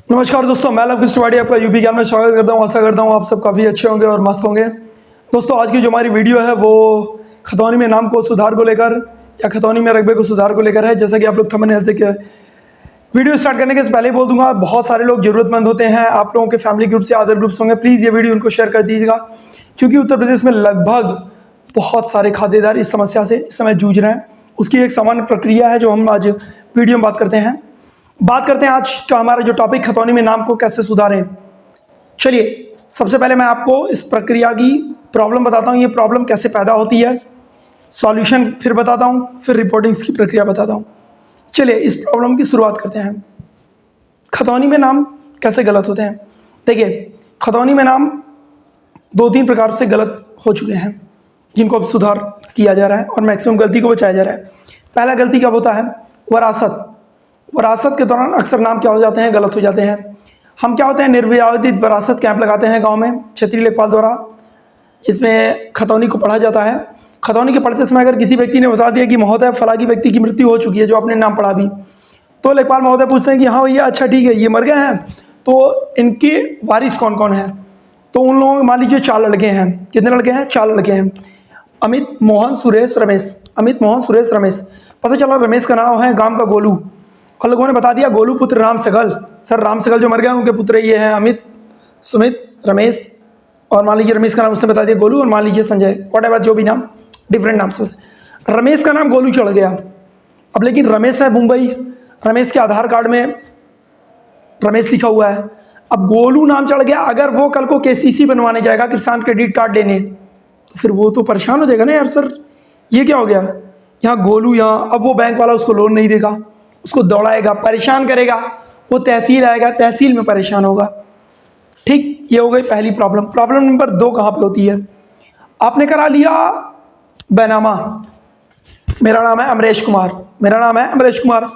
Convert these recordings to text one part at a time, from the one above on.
नमस्कार दोस्तों, मैं लव तिवारी आपका यूपी ज्ञान में स्वागत करता हूँ। आशा करता हूँ आप सब काफ़ी अच्छे होंगे और मस्त होंगे। दोस्तों, आज की जो हमारी वीडियो है वो खतौनी में नाम को सुधार को लेकर या खतौनी में रकबे को सुधार को लेकर है। जैसा कि आप लोग थंबनेल से क्या वीडियो स्टार्ट करने के पहले बोल दूंगा, बहुत सारे लोग ज़रूरतमंद होते हैं। आप लोगों के फैमिली ग्रुप से अदर ग्रुप्स होंगे, प्लीज़ ये वीडियो उनको शेयर कर दीजिएगा, क्योंकि उत्तर प्रदेश में लगभग बहुत सारे खातेदार इस समस्या से इस समय जूझ रहे हैं। उसकी एक सामान्य प्रक्रिया है जो हम आज वीडियो में बात करते हैं। आज का हमारा जो टॉपिक खतौनी में नाम को कैसे सुधारें। चलिए, सबसे पहले मैं आपको इस प्रक्रिया की प्रॉब्लम बताता हूँ, ये प्रॉब्लम कैसे पैदा होती है, सॉल्यूशन फिर बताता हूँ, फिर रिपोर्टिंग्स की प्रक्रिया बताता हूँ। चलिए, इस प्रॉब्लम की शुरुआत करते हैं। खतौनी में नाम कैसे गलत होते हैं। देखिए, खतौनी में नाम 2-3 प्रकार से गलत हो चुके हैं, जिनको अब सुधार किया जा रहा है और मैक्सिमम गलती को बचाया जा रहा है। पहला गलती कब होता है? वरासत के दौरान अक्सर नाम क्या हो जाते हैं? गलत हो जाते हैं। हम क्या होते हैं, निर्विवादित वरासत कैंप लगाते हैं गांव में क्षेत्रीय लेखपाल द्वारा, जिसमें खतौनी को पढ़ा जाता है। खतौनी के पढ़ते समय अगर किसी व्यक्ति ने बता दिया कि महोदय फला की व्यक्ति की मृत्यु हो चुकी है, जो आपने नाम पढ़ा भी, तो लेखपाल महोदय पूछते हैं कि हाँ भैया, अच्छा ठीक है, ये मर गए हैं, तो इनके वारिस कौन कौन हैं। तो उन लोगों, मान लीजिए 4 लड़के हैं। कितने लड़के हैं? 4 लड़के हैं। अमित, मोहन, सुरेश, रमेश। अमित, मोहन, सुरेश, रमेश। पता चला रमेश का नाम है गांव का गोलू, और लोगों ने बता दिया गोलू पुत्र राम सकल। सर, राम सकल जो मर गए उनके पुत्र ये हैं अमित, सुमित, रमेश, और मान लीजिए रमेश का नाम उसने बता दिया गोलू, और मान लीजिए संजय, व्हाटएवर जो भी नाम, डिफरेंट नाम से। रमेश का नाम गोलू चढ़ गया। अब लेकिन रमेश है मुंबई, रमेश के आधार कार्ड में रमेश लिखा हुआ है। अब गोलू नाम चढ़ गया। अगर वो कल को केसीसी बनवाने जाएगा, किसान क्रेडिट कार्ड लेने, तो फिर वो तो परेशान हो जाएगा ना, यार सर ये क्या हो गया, यहाँ गोलू, यहाँ अब वो बैंक वाला उसको लोन नहीं देगा, उसको दौड़ाएगा, परेशान करेगा। वो तहसील आएगा, तहसील में परेशान होगा। ठीक, ये हो गई पहली प्रॉब्लम। प्रॉब्लम नंबर 2 कहाँ पे होती है? आपने करा लिया बैनामा। मेरा नाम है अमरेश कुमार, मेरा नाम है अमरेश कुमार।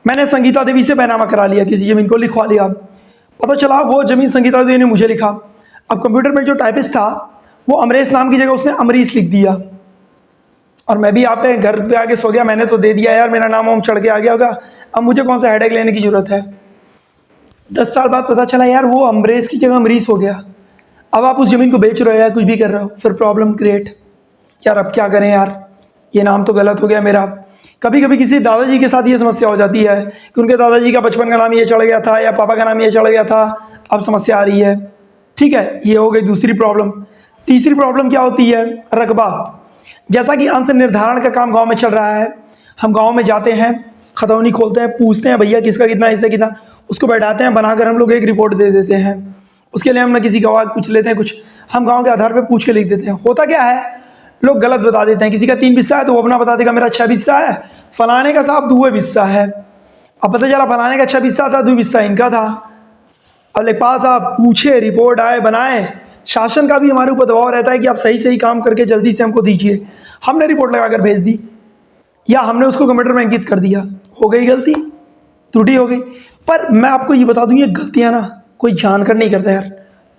मैंने संगीता देवी से बैनामा करा लिया, किसी ज़मीन को लिखवा लिया। पता चला वो ज़मीन संगीता देवी ने मुझे लिखा। अब कंप्यूटर में जो टाइपिस्ट था वो अमरेश नाम की जगह उसने अमरीश लिख दिया, और मैं भी यहाँ पे घर पे आके सो गया। मैंने तो दे दिया यार, मेरा नाम चढ़ के आ गया होगा, अब मुझे कौन सा हेडेक लेने की ज़रूरत है। 10 साल बाद पता चला यार वो अमरीश की जगह अमरीश हो गया। अब आप उस ज़मीन को बेच रहे हो या कुछ भी कर रहे हो, फिर प्रॉब्लम क्रिएट। यार अब क्या करें यार, ये नाम तो गलत हो गया मेरा। कभी कभी किसी दादाजी के साथ ये समस्या हो जाती है कि उनके दादाजी का बचपन का नाम ये चढ़ गया था, या पापा का नाम ये चढ़ गया था, अब समस्या आ रही है। ठीक है, ये हो गई दूसरी प्रॉब्लम। तीसरी प्रॉब्लम क्या होती है? रकबा। जैसा कि अंश निर्धारण का काम गांव में चल रहा है, हम गांव में जाते हैं, खतौनी खोलते हैं, पूछते हैं भैया किसका कितना, इससे कितना, उसको बैठाते हैं, बनाकर हम लोग एक रिपोर्ट दे देते हैं। उसके लिए हम ना किसी गवाह कुछ लेते हैं, कुछ हम गांव के आधार पर पूछ के लिख देते हैं। होता क्या है, लोग गलत बता देते हैं। किसी का 3 बिस्सा है तो वो अपना बता देगा मेरा 6 बिस्सा है, फलाने का साहब 2 बिस्सा है। अब पता चला फलाने का 6 बिस्सा था, 2 बिस्सा इनका था। अब लेखपाल साहब पूछे, रिपोर्ट आए, बनाए। शासन का भी हमारे ऊपर दबाव रहता है कि आप सही सही काम करके जल्दी से हमको दीजिए। हमने रिपोर्ट लगाकर भेज दी, या हमने उसको कंप्यूटर में अंकित कर दिया, हो गई गलती, त्रुटि हो गई। पर मैं आपको ये बता दूं, ये गलतियां ना कोई जानकर नहीं करता यार,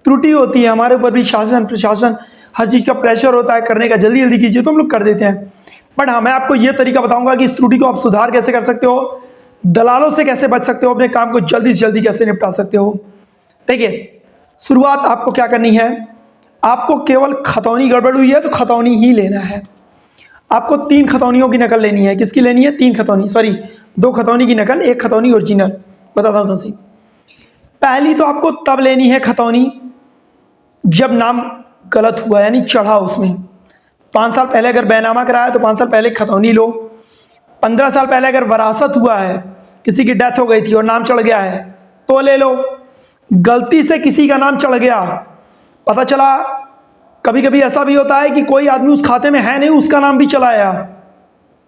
त्रुटि होती है। हमारे ऊपर भी शासन प्रशासन हर चीज़ का प्रेशर होता है करने का, जल्दी जल्दी कीजिए, तो हम लोग कर देते हैं। बट हाँ, मैं आपको ये तरीका बताऊंगा कि इस त्रुटि को आप सुधार कैसे कर सकते हो, दलालों से कैसे बच सकते हो, अपने काम को जल्दी से जल्दी कैसे निपटा सकते हो। देखिए, शुरुआत आपको क्या करनी है, आपको केवल खतौनी गड़बड़ हुई है तो खतौनी ही लेना है। आपको 3 खतौनियों की नकल लेनी है। किसकी लेनी है? 3 खतौनी, सॉरी 2 खतौनी की नकल, 1 खतौनी ओरिजिनल। बताता हूँ कौन सी। पहली तो आपको तब लेनी है खतौनी जब नाम गलत हुआ, यानी चढ़ा उसमें। 5 साल पहले अगर बैनामा कराया तो 5 साल पहले खतौनी लो। 15 साल पहले अगर वरासत हुआ है, किसी की डेथ हो गई थी और नाम चढ़ गया है, तो ले लो। गलती से किसी का नाम चढ़ गया, पता चला, कभी कभी ऐसा भी होता है कि कोई आदमी उस खाते में है नहीं, उसका नाम भी चला आया,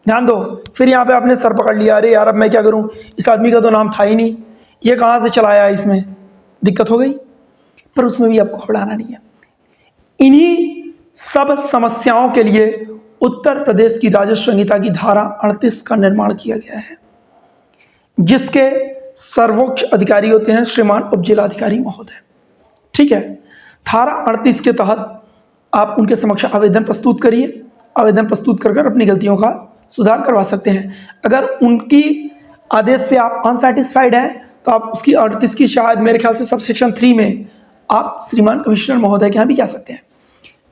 ध्यान दो। फिर यहाँ पे आपने सर पकड़ लिया, अरे यार अब मैं क्या करूँ, इस आदमी का तो नाम था ही नहीं, ये कहाँ से चला आया, इसमें दिक्कत हो गई। पर उसमें भी आपको घबराना नहीं है। इन्हीं सब समस्याओं के लिए उत्तर प्रदेश की राजस्व संहिता की धारा 38 का निर्माण किया गया है, जिसके सर्वोच्च अधिकारी होते हैं श्रीमान उपजिलाधिकारी महोदय। ठीक है, धारा 38 के तहत आप उनके समक्ष आवेदन प्रस्तुत करिए। आवेदन प्रस्तुत कर अपनी गलतियों का सुधार करवा सकते हैं। अगर उनकी आदेश से आप अनसेटिस्फाइड हैं तो आप उसकी 38 की शायद मेरे ख्याल से सब सेक्शन 3 में आप श्रीमान कमिश्नर महोदय के यहाँ भी कह सकते हैं।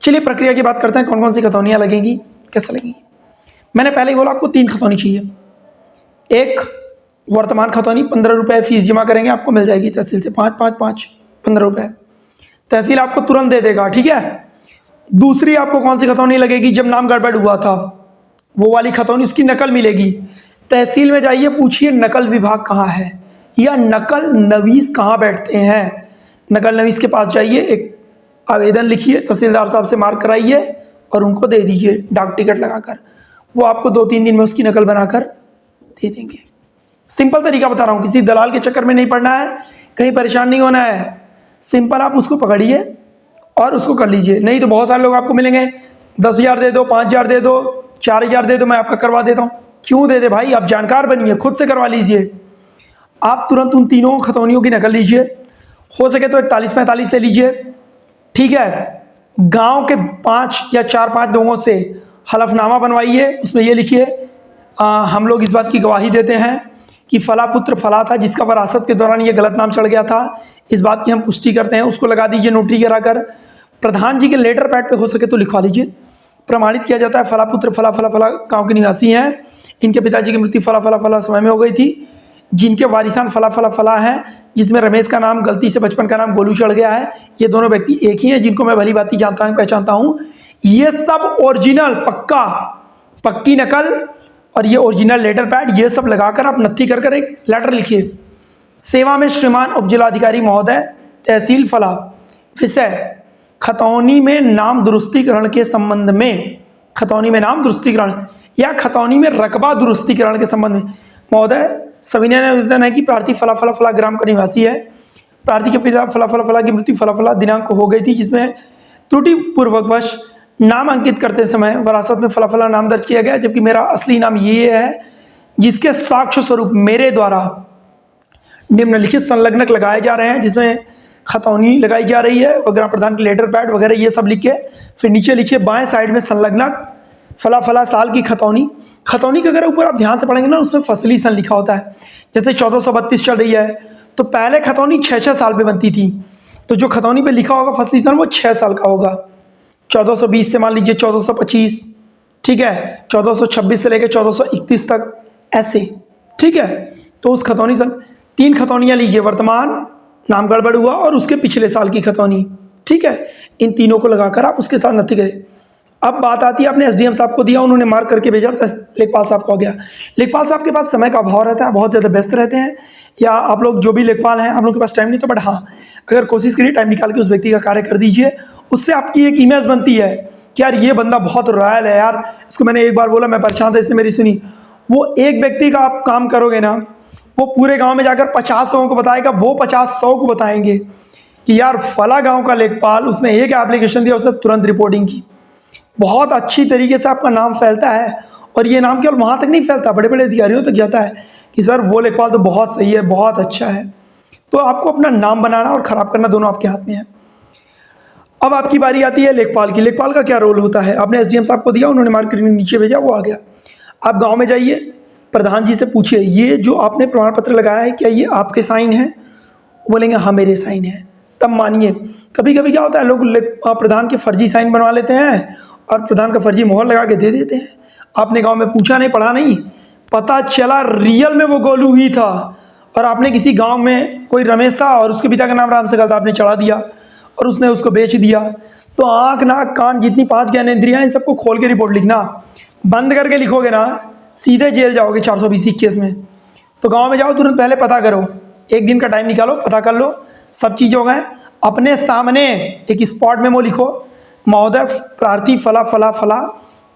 चलिए प्रक्रिया की बात करते हैं, कौन कौन सी खतौनियाँ लगेंगी, कैसे लगेंगी। मैंने पहले ही बोला आपको 3 खतौनी चाहिए। एक वर्तमान खतौनी 15 रुपये फीस जमा करेंगे आपको मिल जाएगी तहसील से, 15 रुपये तहसील आपको तुरंत दे देगा, ठीक है। दूसरी आपको कौन सी खतौनी लगेगी, जब नाम गड़बड़ हुआ था वो वाली खतौनी, उसकी नकल मिलेगी। तहसील में जाइए, पूछिए नकल विभाग कहाँ है या नकल नवीस कहाँ बैठते हैं। नकल नवीस के पास जाइए, एक आवेदन लिखिए, तहसीलदार साहब से मार्क कराइए और उनको दे दीजिए डाक टिकट लगाकर। वो आपको 2-3 दिन में उसकी नकल बनाकर दे देंगे। सिंपल तरीका बता रहा हूँ, किसी दलाल के चक्कर में नहीं पड़ना है, कहीं परेशान नहीं होना है। सिंपल आप उसको पकड़िए और उसको कर लीजिए। नहीं तो बहुत सारे लोग आपको मिलेंगे, 10,000 दे दो, 5,000 दे दो, 4,000 दे दो, मैं आपका करवा देता हूँ। क्यों दे दे भाई, आप जानकार बनिए, खुद से करवा लीजिए। आप तुरंत उन तीनों खतौनियों की नकल लीजिए, हो सके तो 41-45 से लीजिए, ठीक है। गांव के 5 या 4-5 लोगों से हलफनामा बनवाइए, उसमें ये लिखिए हम लोग इस बात की गवाही देते हैं कि फला पुत्र फला था जिसका वरासत के दौरान ये गलत नाम चढ़ गया था, इस बात की हम पुष्टि करते हैं। उसको लगा दीजिए नोटरी कराकर। प्रधान जी के लेटर पैड पे हो सके तो लिखवा लीजिए। प्रमाणित किया जाता है फला पुत्र फला फला फला गाँव के निवासी हैं, इनके पिताजी की मृत्यु फला फला फला समय में हो गई थी, जिनके वारिसान फला फला फला हैं, जिसमें रमेश का नाम गलती से बचपन का नाम गोलू चढ़ गया है। ये दोनों व्यक्ति एक ही हैं जिनको मैं भली बात जानता हूँ, पहचानता हूँ। ये सब ओरिजिनल पक्का पक्की नकल और ये ओरिजिनल लेटर पैड, ये सब लगाकर आप नत्थी कर कर एक लेटर लिखिए। सेवा में श्रीमान उपजिलाधिकारी महोदय, तहसील फला, विषय खतौनी में नाम दुरुस्तीकरण के संबंध में, खतौनी में नाम दुरुस्तीकरण या खतौनी में रकबा दुरुस्तीकरण के संबंध में महोदय सविनय निवेदन है कि प्रार्थी फला फला फला ग्राम का निवासी है। प्रार्थी के पिता फला फला फला की मृत्यु फला फला दिनांक को हो गई थी, जिसमें त्रुटि पूर्वकवश नाम अंकित करते समय वरासत में फला फला नाम दर्ज किया गया, जबकि मेरा असली नाम ये है, जिसके साक्ष्य स्वरूप मेरे द्वारा निम्नलिखित संलग्नक लगाए जा रहे हैं, जिसमें खतौनी लगाई जा रही है और ग्राम प्रधान के लेटर पैड वगैरह ये सब लिख के फिर नीचे लिखिए बाएं साइड में संलग्नक फला फला साल की खतौनी। खतौनी के अगर ऊपर आप ध्यान से पढ़ेंगे ना, उसमें फसली सन लिखा होता है। जैसे 1432 चल रही है तो पहले खतौनी 6-6 साल पे बनती थी, तो जो खतौनी पे लिखा होगा फसली सन वो 6 साल का होगा। 1420 से मान लीजिए 1425, ठीक है, 1426 से लेकर 1431 तक ऐसे, ठीक है। तो उस खतौनी सन 3 खतौनियाँ लीजिए, वर्तमान, नाम गड़बड़ हुआ और उसके पिछले साल की खतौनी, ठीक है। इन तीनों को लगाकर आप उसके साथ नत्थी करें। अब बात आती है, आपने एसडीएम साहब को दिया, उन्होंने मार्क करके भेजा, तो लेखपाल साहब को आ गया। लेखपाल साहब के पास समय का अभाव रहता है, बहुत ज़्यादा व्यस्त रहते हैं, या आप लोग जो भी लेखपाल हैं आप लोग के पास टाइम नहीं, तो बट हाँ, अगर कोशिश करिए टाइम निकाल के उस व्यक्ति का कार्य कर दीजिए। उससे आपकी एक इमेज बनती है कि यार ये बंदा बहुत रॉयल है यार, इसको मैंने एक बार बोला, मैं परेशान था, इसने मेरी सुनी। वो एक व्यक्ति का आप काम करोगे ना, वो पूरे गाँव में जाकर 50 लोगों को बताएगा, वो 50-100 को बताएंगे कि यार फला गाँव का लेखपाल, उसने एक एप्लीकेशन दिया, उसने तुरंत रिपोर्टिंग की। बहुत अच्छी तरीके से आपका नाम फैलता है, और ये नाम केवल वहाँ तक नहीं फैलता, बड़े बड़े अधिकारियों तक जाता है कि सर वो लेखपाल तो बहुत सही है, बहुत अच्छा है। तो आपको अपना नाम बनाना और ख़राब करना दोनों आपके हाथ में है। अब आपकी बारी आती है लेखपाल की। लेखपाल का क्या रोल होता है, आपने एसडीएम साहब को दिया, उन्होंने मार्केट में नीचे भेजा, वो आ गया। आप गाँव में जाइए, प्रधान जी से पूछिए ये जो आपने प्रमाण पत्र लगाया है क्या ये आपके साइन हैं? बोलेंगे हाँ मेरे साइन हैं। तब मानिए, कभी कभी क्या होता है, लोग प्रधान के फर्जी साइन बनवा लेते हैं और प्रधान का फर्जी मोहर लगा के दे देते हैं। आपने गांव में पूछा नहीं, पढ़ा नहीं, पता चला रियल में वो गोलू ही था, और आपने किसी गांव में कोई रमेश था और उसके पिता का नाम राम सकल था, आपने चढ़ा दिया और उसने उसको बेच दिया। तो आँख नाक कान जितनी 5 ज्ञानेंद्रियाँ, इन सबको खोल के रिपोर्ट लिखना, बंद करके लिखोगे ना सीधे जेल जाओगे 420 केस में। तो गाँव में जाओ, तुरंत पहले पता करो, 1 दिन का टाइम निकालो, पता कर लो, सब चीज़ हो गए। अपने सामने एक स्पॉट मेमो लिखो, महोदय प्रार्थी फला फला फला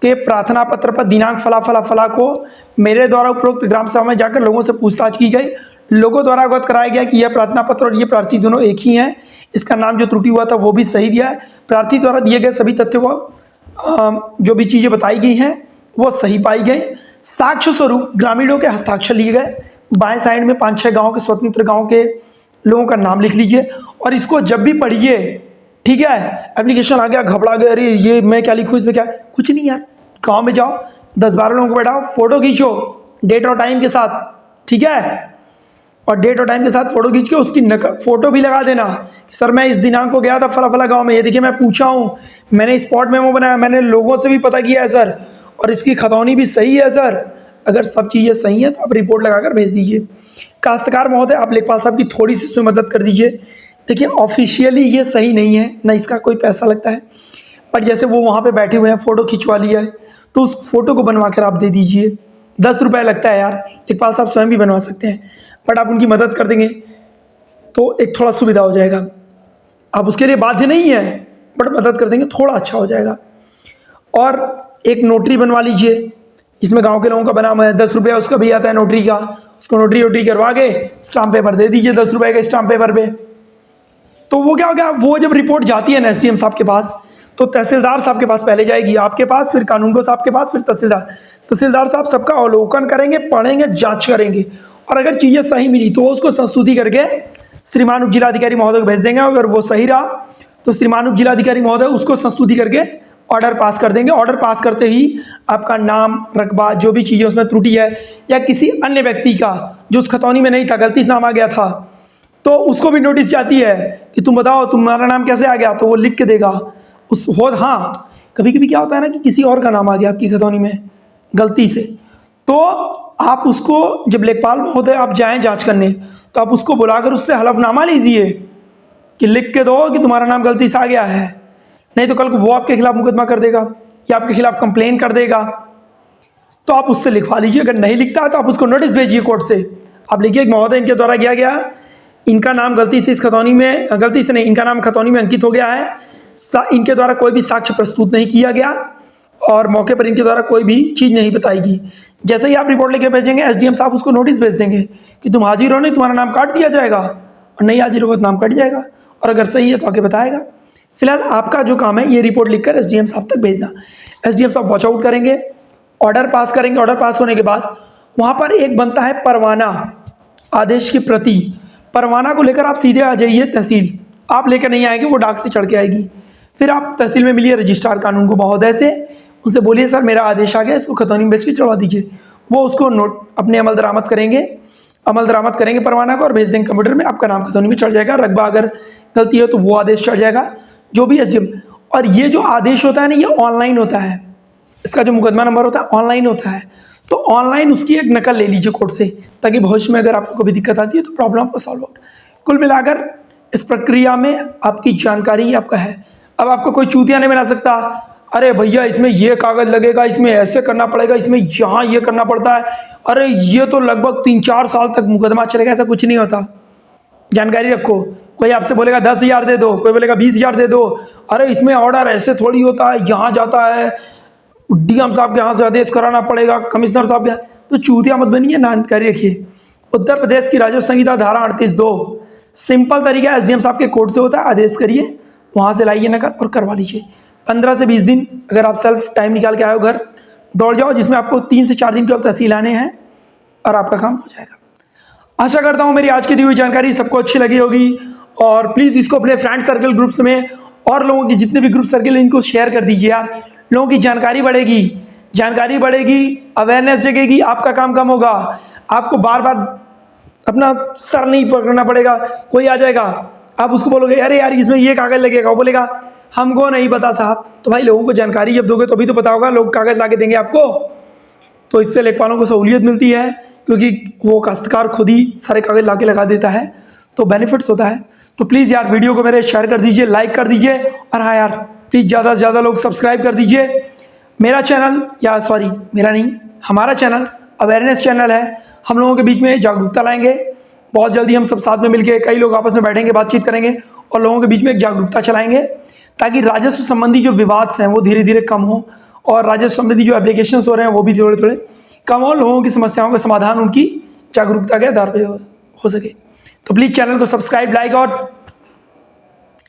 के प्रार्थना पत्र पर दिनांक फला फला फला को मेरे द्वारा उपरोक्त ग्राम सभा में जाकर लोगों से पूछताछ की गई, लोगों द्वारा अवगत कराया गया कि यह प्रार्थना पत्र और ये प्रार्थी दोनों एक ही हैं, इसका नाम जो त्रुटि हुआ था वो भी सही दिया है, प्रार्थी द्वारा दिए गए सभी तथ्यों को जो भी चीज़ें बताई गई हैं वो सही पाई गई। साक्ष्य स्वरूप ग्रामीणों के हस्ताक्षर लिए गए। बाएं साइड में 5-6 गाँव के स्वतंत्र गाँव के लोगों का नाम लिख लीजिए, और इसको जब भी पढ़िए, ठीक है, एप्लीकेशन आ गया, घबरा गए, अरे ये मैं क्या लिखूँ, इसमें क्या, कुछ नहीं यार, गांव में जाओ, 10-12 लोगों को बैठाओ, फोटो खींचो डेट और टाइम के साथ, ठीक है, और डेट और टाइम के साथ फ़ोटो खींच के उसकी फ़ोटो भी लगा देना कि सर मैं इस दिनांक को गया था फला फला गाँव में, ये देखिए मैं पूछा हूँ, मैंने स्पॉट मेमो बनाया, मैंने लोगों से भी पता किया है सर, और इसकी खतौनी भी सही है सर। अगर सब चीज़ें सही हैं तो आप रिपोर्ट लगाकर भेज दीजिए। काश्तकार महोदय, आप लेखपाल साहब की थोड़ी सी इसमें मदद कर दीजिए। देखिए ऑफिशियली ये सही नहीं है, ना इसका कोई पैसा लगता है, पर जैसे वो वहाँ पे बैठे हुए हैं, फ़ोटो खिंचवा लिया है, तो उस फ़ोटो को बनवा कर आप दे दीजिए। 10 रुपये लगता है यार, लेखपाल साहब स्वयं भी बनवा सकते हैं, बट आप उनकी मदद कर देंगे तो एक थोड़ा सुविधा हो जाएगा। आप उसके लिए बाध्य नहीं है, बट मदद कर देंगे थोड़ा अच्छा हो जाएगा। और एक नोटरी बनवा लीजिए, इसमें गांव के लोगों का बना हुआ है, 10 रुपया उसका भी आता है नोटरी का, उसको नोटरी वोटरी करवा के स्टाम्प पेपर दे दीजिए 10 रुपये के स्टाम्प पेपर पे। तो वो क्या हो गया, वो जब रिपोर्ट जाती है ना SDM साहब के पास, तो तहसीलदार साहब के पास पहले जाएगी, आपके पास, फिर कानूनगो साहब के पास, फिर तहसीलदार साहब सबका अवलोकन करेंगे, पढ़ेंगे, जांच करेंगे, और अगर चीज़ें सही मिली तो वो उसको संस्तुति करके श्रीमान उप जिलाधिकारी महोदय को भेज देंगे। अगर वो सही रहा तो श्रीमान उप जिलाधिकारी महोदय उसको संस्तुति करके ऑर्डर पास कर देंगे। ऑर्डर पास करते ही आपका नाम, रकबा, जो भी चीज़ें उसमें त्रुटि है, या किसी अन्य व्यक्ति का जो उस खतौनी में नहीं था, गलती से नाम आ गया था, तो उसको भी नोटिस जाती है कि तुम बताओ तुम्हारा नाम कैसे आ गया, तो वो लिख के देगा उस हो। हाँ, कभी कभी क्या होता है ना कि किसी और का नाम आ गया आपकी खतौनी में गलती से, तो आप उसको जब लेखपाल महोदय आप जाएं जांच करने, तो आप उसको बुलाकर उससे हलफनामा लीजिए कि लिख के दो कि तुम्हारा नाम गलती से आ गया है, नहीं तो कल को वो आपके खिलाफ मुकदमा कर देगा या आपके खिलाफ कंप्लेन कर देगा। तो आप उससे लिखवा लीजिए। अगर नहीं लिखता है तो आप उसको नोटिस भेजिए कोर्ट से, आप लिखिए महोदय इनके द्वारा किया गया, इनका नाम गलती से इस खतौनी में, गलती से नहीं, इनका नाम खतौनी में अंकित हो गया है, इनके द्वारा कोई भी साक्ष्य प्रस्तुत नहीं किया गया और मौके पर इनके द्वारा कोई भी चीज़ नहीं बताएगी। जैसे ही आप रिपोर्ट लेके भेजेंगे SDM साहब उसको नोटिस भेज देंगे कि तुम हाजिर हो, नहीं तुम्हारा नाम काट दिया जाएगा, और नहीं हाजिर होगा तो नाम कट जाएगा, और अगर सही है तो आगे बताएगा। फिलहाल आपका जो काम है ये रिपोर्ट लिखकर SDM साहब तक भेजना। SDM साहब वॉच आउट करेंगे, ऑर्डर पास करेंगे। ऑर्डर पास होने के बाद वहाँ पर एक बनता है परवाना, आदेश की प्रति। परवाना को लेकर आप सीधे आ जाइए तहसील, आप लेकर नहीं आएंगे, वो डाक से चढ़ के आएगी। फिर आप तहसील में मिलिए रजिस्ट्रार कानूनगो महोदय से, उनसे बोलिए सर मेरा आदेश आ गया, इसको खतौनी में बेच के चढ़वा दीजिए। वो उसको नोट अपने अमल दरामद करेंगे परवाना को और भेज देंगे कंप्यूटर में, आपका नाम खतौनी में चढ़ जाएगा। रकबा अगर गलती हो तो वो आदेश चढ़ जाएगा, जो भी SDM। और ये जो आदेश होता है ना, ये ऑनलाइन होता है, इसका जो मुकदमा नंबर होता है ऑनलाइन होता है, तो ऑनलाइन उसकी एक नकल ले लीजिए कोर्ट से, ताकि भविष्य में अगर आपको कभी दिक्कत आती है तो प्रॉब्लम आपको सॉल्व हो। कुल मिलाकर इस प्रक्रिया में आपकी जानकारी ही आपका है। अब आपको कोई चूतिया नहीं बना सकता, अरे भैया इसमें ये कागज़ लगेगा, इसमें ऐसे करना पड़ेगा, इसमें यहाँ ये करना पड़ता है, अरे ये तो लगभग 3-4 साल तक मुकदमा चलेगा। ऐसा कुछ नहीं होता, जानकारी रखो। कोई आपसे बोलेगा 10,000 दे दो, कोई बोलेगा 20,000 दे दो, अरे इसमें ऑर्डर ऐसे थोड़ी होता है, यहाँ जाता है DM साहब के यहाँ से आदेश कराना पड़ेगा, कमिश्नर साहब के, तो चूतिया मत बनिए, जानकारी रखिए। उत्तर प्रदेश की राजस्व संहिता धारा 38(2) सिंपल तरीका SDM साहब के कोर्ट से होता है, आदेश करिए, वहाँ से लाइए नकल और करवा लीजिए। 15 से 20 दिन अगर आप सेल्फ टाइम निकाल के आए हो घर, दौड़ जाओ, जिसमें आपको 3 से 4 दिन केवल तहसील आने हैं और आपका काम हो जाएगा। आशा करता हूँ मेरी आज की दी हुई जानकारी सबको अच्छी लगी होगी, और प्लीज़ इसको अपने फ्रेंड सर्कल ग्रुप्स में और लोगों के जितने भी ग्रुप सर्कल इनको शेयर कर दीजिए यार। लोगों की जानकारी बढ़ेगी, अवेयरनेस जगेगी, आपका काम कम होगा, आपको बार बार अपना सर नहीं पकड़ना पड़ेगा। कोई आ जाएगा, आप उसको बोलोगे अरे यार इसमें ये कागज़ लगेगा, वो बोलेगा हमको नहीं पता साहब। तो भाई लोगों को जानकारी जब दोगे तभी तो पता होगा, लोग कागज़ ला के देंगे आपको। तो इससे लेखपालों को सहूलियत मिलती है, क्योंकि वो काश्तकार खुद ही सारे कागज़ ला के लगा देता है, तो बेनिफिट्स होता है। तो प्लीज़ यार वीडियो को मेरे शेयर कर दीजिए, लाइक कर दीजिए, और हाँ यार प्लीज़ ज़्यादा से ज़्यादा लोग सब्सक्राइब कर दीजिए। मेरा चैनल, या सॉरी मेरा नहीं, हमारा चैनल अवेयरनेस चैनल है। हम लोगों के बीच में जागरूकता लाएंगे। बहुत जल्दी हम सब साथ में मिलकर कई लोग आपस में बैठेंगे, बातचीत करेंगे और लोगों के बीच में एक जागरूकता चलाएंगे, ताकि राजस्व संबंधी जो विवाद हैं वो धीरे धीरे कम हो, और राजस्व संबंधी जो एप्लीकेशंस हो रहे हैं वो भी थोड़े थोड़े कम हो, लोगों की समस्याओं का समाधान उनकी जागरूकता के आधार पर हो सके। तो प्लीज़ चैनल को सब्सक्राइब, लाइक और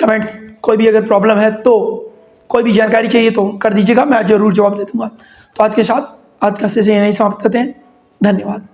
कमेंट्स, कोई भी अगर प्रॉब्लम है तो, कोई भी जानकारी चाहिए तो कर दीजिएगा, मैं ज़रूर जवाब दे दूँगा। तो आज का सेशन यहीं समाप्त करते हैं। धन्यवाद।